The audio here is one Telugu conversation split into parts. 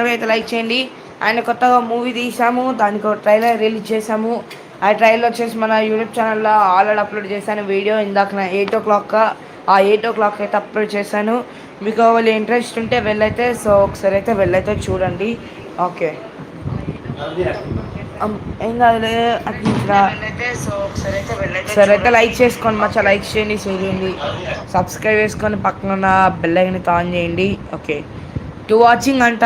అయితే లైక్ చేయండి. ఆయన కొత్తగా మూవీ తీసాము, దానికి ఒక ట్రైలర్ రిలీజ్ చేసాము. ఆ ట్రైలర్ వచ్చేసి మన యూట్యూబ్ ఛానల్లో ఆల్రెడీ అప్లోడ్ చేశాను వీడియో. ఇందాక 8 o'clock ఆ 8 o'clock అయితే అప్లోడ్ చేశాను. మీకు వాళ్ళు ఇంట్రెస్ట్ ఉంటే వెళ్ళైతే ఒకసారి అయితే వెళ్ళైతే చూడండి. ఓకే, ఏం కాదులే అట్లా. సరే అయితే లైక్ చేసుకోండి, మచ్చా లైక్ చేయండి, షేర్ చేయండి, సబ్స్క్రైబ్ చేసుకొని పక్కన ఉన్న బెల్ ఐకాన్ ఆన్ చేయండి. ఓకే, టూ వాచింగ్ అంట.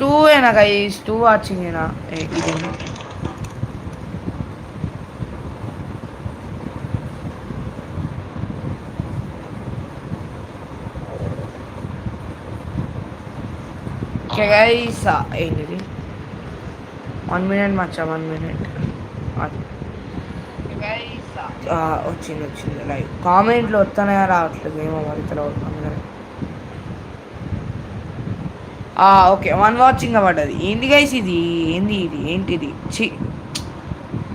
టూ ఏనా గైస్, టూ వాచింగ్ ఏనా ఇదేనా? ఓకే గైస్, ఏంటిది 1 minute మచ్చా, 1 minute. వచ్చింది వచ్చింది లైవ్. కామెంట్లు వస్తున్నాయా రావట్లేదు ఏమో మరి తర్వాత అందరూ. ఓకే, వన్ వాచింగ్ పడ్డది. ఏంది గైస్ ఇది? ఏంది ఇది? ఏంటిది?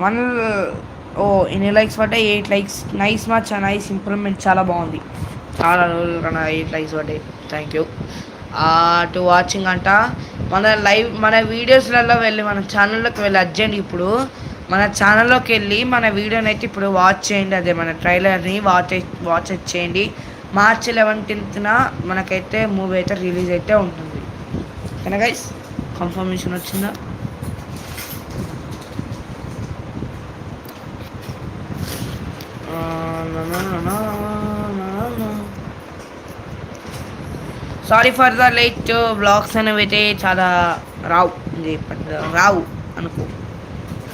వన్ ఓ ఎన్ని లైక్స్ పడ్డాయి? 8 likes. Nice much, nice improvement, చాలా బాగుంది. చాలా రోజులు కన్నా 8 likes పడ్డాయి. Thank you. టు వాచింగ్ అంట. మన వీడియోస్లలో వెళ్ళి మన ఛానల్లోకి వెళ్ళి అర్జెంట్ ఇప్పుడు మన ఛానల్లోకి వెళ్ళి మన వీడియోని అయితే ఇప్పుడు వాచ్ చేయండి. అదే మన ట్రైలర్ని వాచ్ చేయండి. March 11th మనకైతే మూవీ అయితే రిలీజ్ అయితే ఉంటుంది. ఓకేనా గైస్, కన్ఫర్మేషన్ వచ్చిందా? Sorry for the late blogs అనేవి అయితే చాలా రావు రావు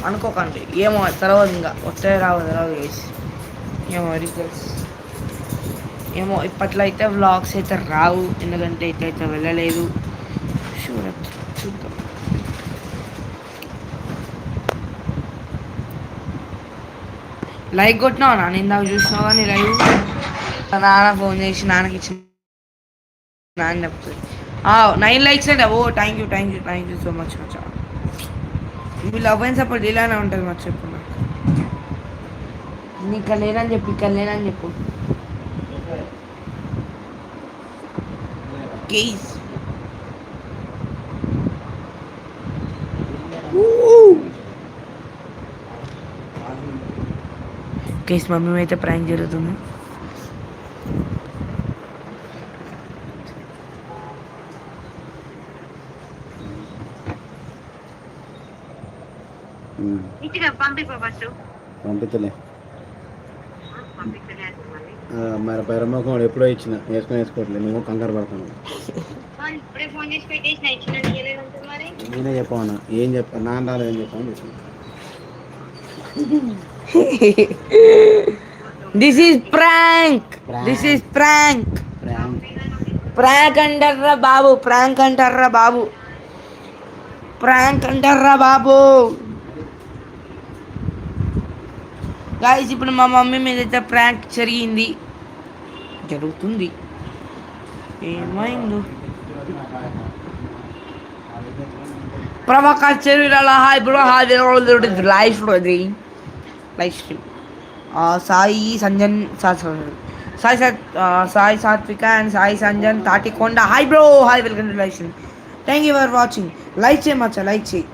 అనుకోకండి. ఏమో తర్వాత ఇంకా వస్తే రావు వేసి ఏమో రిక్వెస్ట్ ఏమో ఇప్పట్లో అయితే వ్లాగ్స్ అయితే రావు, ఎందుకంటే ఇట్లయితే వెళ్ళలేదు. చూద్దాం. లైక్ కొట్టినావు నాన్న, ఇందాక చూసినావు కానీ లైవ్. నాన్న ఫోన్ చేసి నాన్నకి ఇచ్చిన నాన్న చెప్తుంది. 9 likes అండి. Thank you so much Maccha. Me love and support ఇలానే ఉంటుంది మచ్చ. చెప్పు నాకు, నీ ఇక్కడ లేనని చెప్పు కేస్. కేస్ మమ్మీ అయితే ప్రాంక్ జరుగుతుంది. పంపించలే మరి పైరమ్మకం ఎప్పుడో ఇచ్చిన, వేసుకోవట్లేదు. నువ్వు కంగారు పడతాను. నేనే చెప్పాను, ఏం చెప్పాను నాన్న రాలేదు, ఏం చెప్పాను చెప్పాను. దిస్ ఈస్ ప్రాంక్ అంటారా బాబు, ప్రాంక్ అంటారా బాబు. గాయస్, ఇప్పుడు మా మమ్మీ మీద అయితే ప్రాంక్ జరుగుతుంది. ఏమైందో Prabhakar Cheruvula hi bro, live stream. Sai Sanjan, Sai Satvika and Sai Sanjan Tatikonda. Hi bro, hi, welcome to live stream. Thank you for watching. Like చేయి మచ్చా, లైక్ చేయి.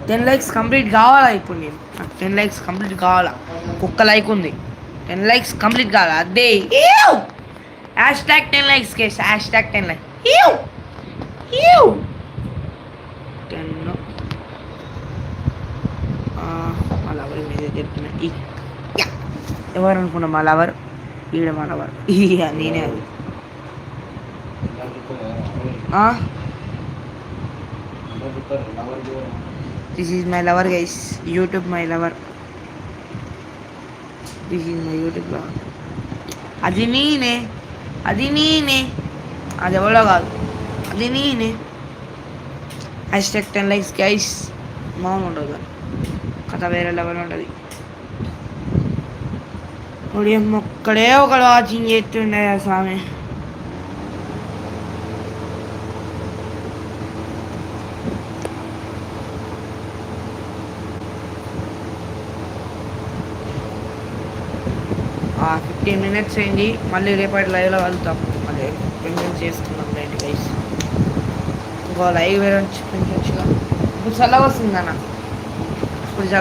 10 likes కంప్లీట్ కావాలా ఇప్పుడు? నేను నాకు 10 likes కంప్లీట్ కావాలా. ఒక్క లైక్ ఉంది, 10 likes కంప్లీట్ కావాలా. అదే #10 likes కేస్, #10 likes. 10 మా లవర్ మీద చెప్తున్నా. ఎవరు అనుకున్నా మా లవర్? ఈడ మా లవర్, నేనే అది. This is my lover guys, YouTube my lover. This is my YouTube lover. అది నేనే, అది ఎవరో కాదు, అది నేనే. #10 likes గైస్. మామూలు ఉండదు కథ, వేరే లెవెల్ ఉంటుంది. ఒక్కడే ఒకడు వాచింగ్ చేస్తుండే స్వామి. ఆ 15 minutes అయింది. మళ్ళీ రేపటి లైవ్లో వెళ్తాం, మళ్ళీ పేమెంట్ చేసుకుందాం రండి గైస్. ఇంకో లైవ్ వేరే చూపించవచ్చుగా ఇప్పుడు చల్లగా వస్తుంది అన్న